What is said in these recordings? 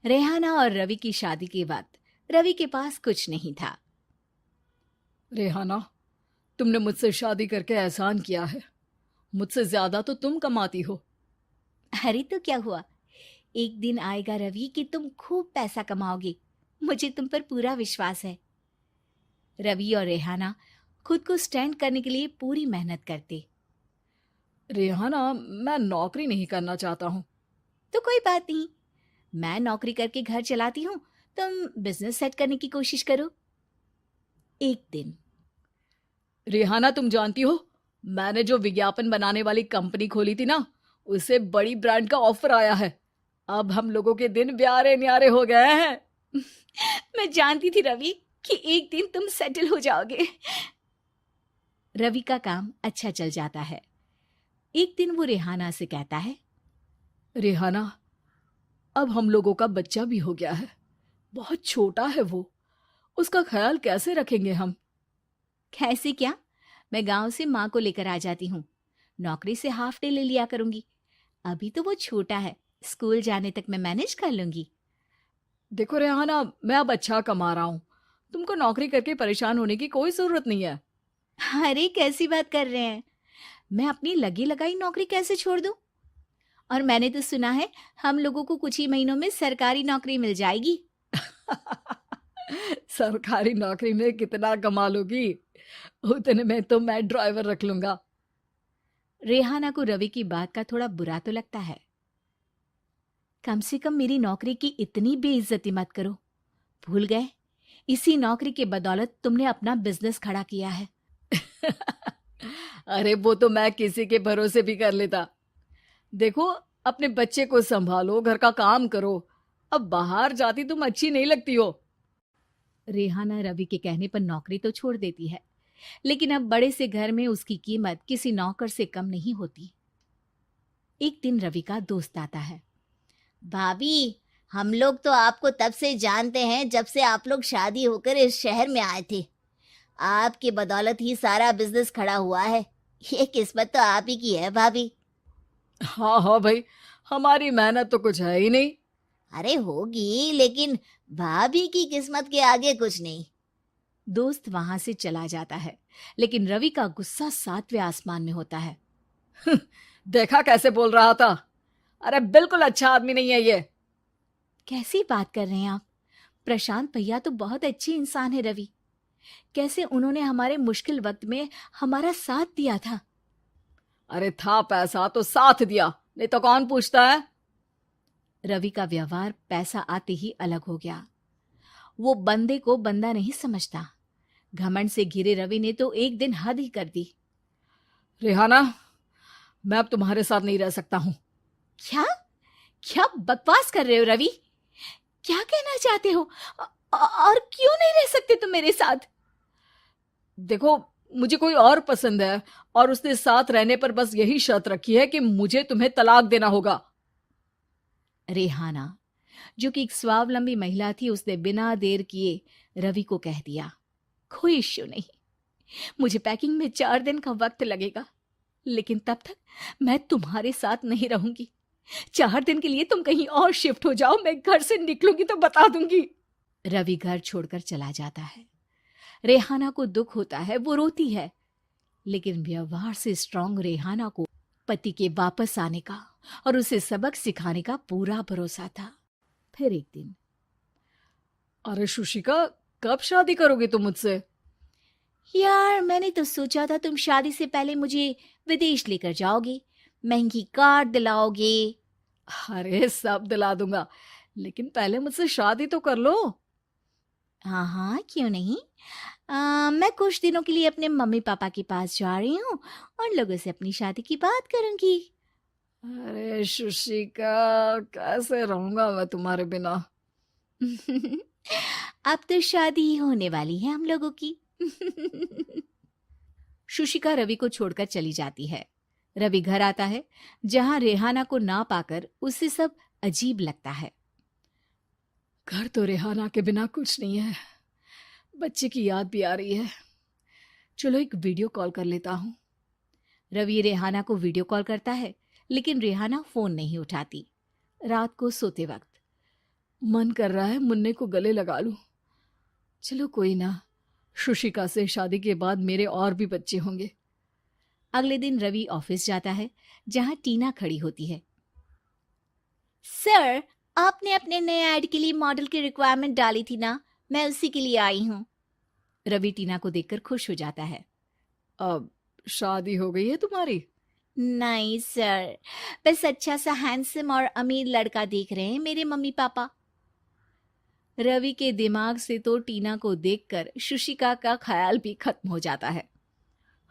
रेहाना और रवि की शादी के बाद रवि के पास कुछ नहीं था। रेहाना, तुमने मुझसे शादी करके एहसान किया है। मुझसे ज्यादा तो तुम कमाती हो। अरे तो क्या हुआ, एक दिन आएगा रवि कि तुम खूब पैसा कमाओगे। मुझे तुम पर पूरा विश्वास है। रवि और रेहाना खुद को स्टैंड करने के लिए पूरी मेहनत करते। रेहाना, मैं नौकरी नहीं करना चाहता हूँ। तो कोई बात नहीं, मैं नौकरी करके घर चलाती हूँ, तुम बिजनेस सेट करने की कोशिश करो। एक दिन रेहाना, तुम जानती हो, मैंने जो विज्ञापन बनाने वाली कंपनी खोली थी ना, उसे बड़ी ब्रांड का ऑफर आया है। अब हम लोगों के दिन ब्यारे न्यारे हो गए हैं। मैं जानती थी रवि कि एक दिन तुम सेटल हो जाओगे। रवि का काम अच्छा चल जाता है। एक दिन वो रेहाना से कहता है, रेहाना, अब हम लोगों का बच्चा भी हो गया है। बहुत छोटा है वो। उसका ख्याल कैसे रखेंगे हम? कैसे क्या, मैं गांव से माँ को लेकर आ जाती हूँ। नौकरी से हाफ डे ले लिया करूंगी। अभी तो वो छोटा है, स्कूल जाने तक मैं मैनेज कर लूंगी। देखो रेहाना, मैं अब अच्छा कमा रहा हूँ। तुमको नौकरी करके परेशान होने की कोई जरूरत नहीं है। अरे कैसी बात कर रहे हैं, मैं अपनी लगी लगाई नौकरी कैसे छोड़ दूं? और मैंने तो सुना है हम लोगों को कुछ ही महीनों में सरकारी नौकरी मिल जाएगी। सरकारी नौकरी में कितना कमा लोगी? उतने में तो मैं ड्राइवर रख लूंगा। रेहाना को रवि की बात का थोड़ा बुरा तो लगता है। कम से कम मेरी नौकरी की इतनी बेइज्जती मत करो। भूल गए, इसी नौकरी के बदौलत तुमने अपना बिजनेस खड़ा किया है। अरे वो तो मैं किसी के भरोसे भी कर लेता। देखो, अपने बच्चे को संभालो, घर का काम करो। अब बाहर जाती तुम अच्छी नहीं लगती हो। रेहाना रवि के कहने पर नौकरी तो छोड़ देती है, लेकिन अब बड़े से घर में उसकी कीमत किसी नौकर से कम नहीं होती। एक दिन रवि का दोस्त आता है। भाभी, हम लोग तो आपको तब से जानते हैं जब से आप लोग शादी होकर इस शहर में आए थे। आपकी बदौलत ही सारा बिजनेस खड़ा हुआ है। ये किस्मत तो आप ही की है भाभी। हाँ हाँ भाई, हमारी मेहनत तो कुछ है ही नहीं। अरे होगी, लेकिन भाभी की किस्मत के आगे कुछ नहीं। दोस्त वहां से चला जाता है, लेकिन रवि का गुस्सा सातवें आसमान में होता है। देखा कैसे बोल रहा था? अरे बिल्कुल अच्छा आदमी नहीं है ये। कैसी बात कर रहे हैं आप? प्रशांत भैया तो बहुत अच्छे इंसान है रवि। कैसे उन्होंने हमारे मुश्किल वक्त में हमारा साथ दिया था। अरे था पैसा तो साथ दिया, नहीं तो कौन पूछता है? रवि का व्यवहार पैसा आते ही अलग हो गया। वो बंदे को बंदा नहीं समझता। घमंड से घिरे रवि ने तो एक दिन हद ही कर दी। रेहाना, मैं अब तुम्हारे साथ नहीं रह सकता हूँ। क्या क्या बकवास कर रहे हो रवि? क्या कहना चाहते हो? और क्यों नहीं रह सकते तुम मेरे साथ? देखो, मुझे कोई और पसंद है, और उसने साथ रहने पर बस यही शर्त रखी है कि मुझे तुम्हें तलाक देना होगा। रेहाना, जो कि एक स्वावलंबी महिला थी, उसने बिना देर किए रवि को कह दिया, कोई इश्यू नहीं, मुझे पैकिंग में 4 दिन का वक्त लगेगा, लेकिन तब तक मैं तुम्हारे साथ नहीं रहूंगी। 4 दिन के लिए तुम कहीं और शिफ्ट हो जाओ, मैं घर से निकलूंगी तो बता दूंगी। रवि घर छोड़कर चला जाता है। रेहाना को दुख होता है, वो रोती है, लेकिन व्यवहार से स्ट्रांग रेहाना को पति के वापस आने का और उसे सबक सिखाने का पूरा भरोसा था। फिर एक दिन, अरे शुशिका, कब शादी करोगे तुम मुझसे? यार मैंने तो सोचा था तुम शादी से पहले मुझे विदेश लेकर जाओगे, महंगी कार दिलाओगे। अरे सब दिला दूंगा, लेकिन पहले मुझसे शादी तो कर लो। हाँ हाँ, क्यों नहीं। मैं कुछ दिनों के लिए अपने मम्मी पापा के पास जा रही हूँ और लोगों से अपनी शादी की बात करूंगी। अरे शुशिका, कैसे रहूंगा मैं तुम्हारे बिना? अब तो शादी ही होने वाली है हम लोगों की। शुशिका रवि को छोड़कर चली जाती है। रवि घर आता है, जहां रेहाना को ना पाकर उसे सब अजीब लगता है। घर तो रेहाना के बिना कुछ नहीं है। बच्चे की याद भी आ रही है। चलो एक वीडियो कॉल कर लेता हूँ। रवि रेहाना को वीडियो कॉल करता है, लेकिन रेहाना फोन नहीं उठाती। रात को सोते वक्त मन कर रहा है मुन्ने को गले लगा लूं। चलो कोई ना, शुशिका से शादी के बाद मेरे और भी बच्चे होंगे। अगले दिन रवि ऑफिस जाता है, जहां टीना खड़ी होती है। सर, आपने अपने नए ऐड के लिए मॉडल की रिक्वायरमेंट डाली थी ना, मैं उसी के लिए आई हूँ। रवि टीना को देखकर खुश हो जाता है। अब शादी हो गई है तुम्हारी? नहीं सर, बस अच्छा सा हैंडसम और अमीर लड़का देख रहे हैं मेरे मम्मी पापा। रवि के दिमाग से तो टीना को देखकर शुशिका का ख्याल भी खत्म हो जाता है।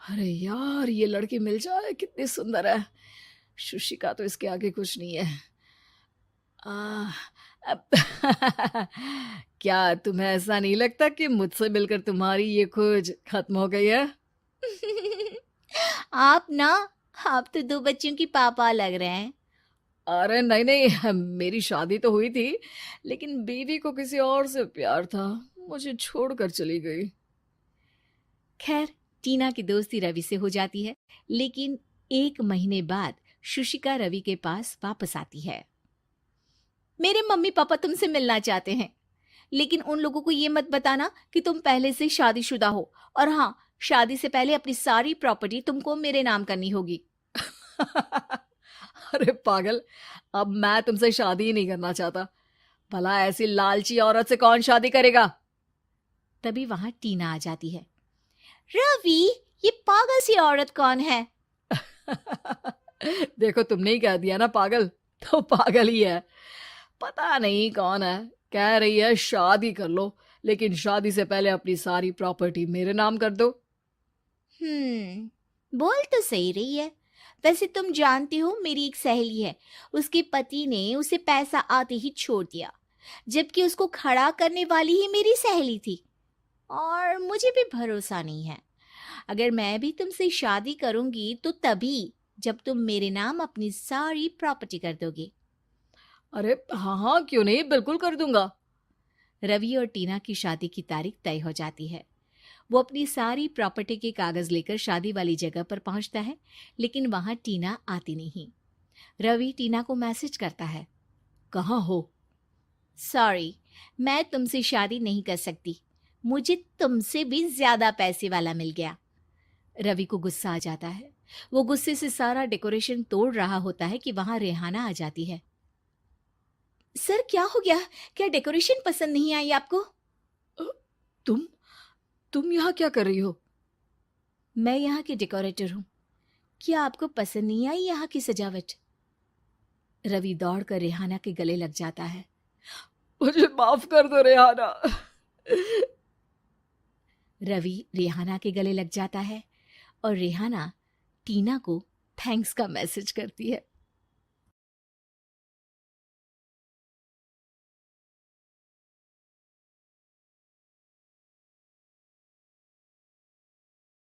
अरे यार, ये लड़की मिल जाए कितनी सुंदर है। शुशिका तो इसके आगे कुछ नहीं है। आ, अब क्या तुम्हें ऐसा नहीं लगता कि मुझसे मिलकर तुम्हारी ये खोज खत्म हो गई है? आप तो 2 बच्चों की पापा लग रहे हैं। अरे नहीं नहीं, मेरी शादी तो हुई थी, लेकिन बीवी को किसी और से प्यार था, मुझे छोड़कर चली गई। खैर, टीना की दोस्ती रवि से हो जाती है, लेकिन 1 महीने बाद शुशिका रवि के पास वापस आती है। मेरे मम्मी पापा तुमसे मिलना चाहते हैं, लेकिन उन लोगों को ये मत बताना कि तुम पहले से शादीशुदा हो, और हाँ, शादी से पहले अपनी सारी प्रॉपर्टी तुमको मेरे नाम करनी होगी। अरे पागल, अब मैं तुमसे शादी ही नहीं करना चाहता। भला ऐसी लालची औरत से कौन शादी करेगा? तभी वहां टीना आ जाती है। रवि, ये पागल सी औरत कौन है? देखो, तुमने ही कह दिया ना पागल, तो पागल ही है। पता नहीं कौन है, कह रही है शादी कर लो, लेकिन शादी से पहले अपनी सारी प्रॉपर्टी मेरे नाम कर दो। बोल तो सही रही है। वैसे तुम जानती हो, मेरी एक सहेली है, उसके पति ने उसे पैसा आते ही छोड़ दिया, जबकि उसको खड़ा करने वाली ही मेरी सहेली थी। और मुझे भी भरोसा नहीं है। अगर मैं भी तुमसे शादी करूंगी तो तभी जब तुम मेरे नाम अपनी सारी प्रॉपर्टी कर दोगे। अरे हाँ हाँ, क्यों नहीं, बिल्कुल कर दूंगा। रवि और टीना की शादी की तारीख तय हो जाती है। वो अपनी सारी प्रॉपर्टी के कागज लेकर शादी वाली जगह पर पहुंचता है, लेकिन वहां टीना आती नहीं। रवि टीना को मैसेज करता है। कहाँ हो? सॉरी, मैं तुमसे शादी नहीं कर सकती, मुझे तुमसे भी ज्यादा पैसे वाला मिल गया। रवि को गुस्सा आ जाता है। वो गुस्से से सारा डेकोरेशन तोड़ रहा होता है कि वहां रेहाना आ जाती है। सर, क्या हो गया? क्या डेकोरेशन पसंद नहीं आई आपको? अ, तुम यहाँ क्या कर रही हो? मैं यहाँ की डेकोरेटर हूँ। क्या आपको पसंद नहीं आई यहाँ की सजावट? रवि दौड़कर रेहाना के गले लग जाता है। मुझे माफ कर दो रेहाना। रवि रेहाना के गले लग जाता है और रेहाना टीना को थैंक्स का मैसेज करती है।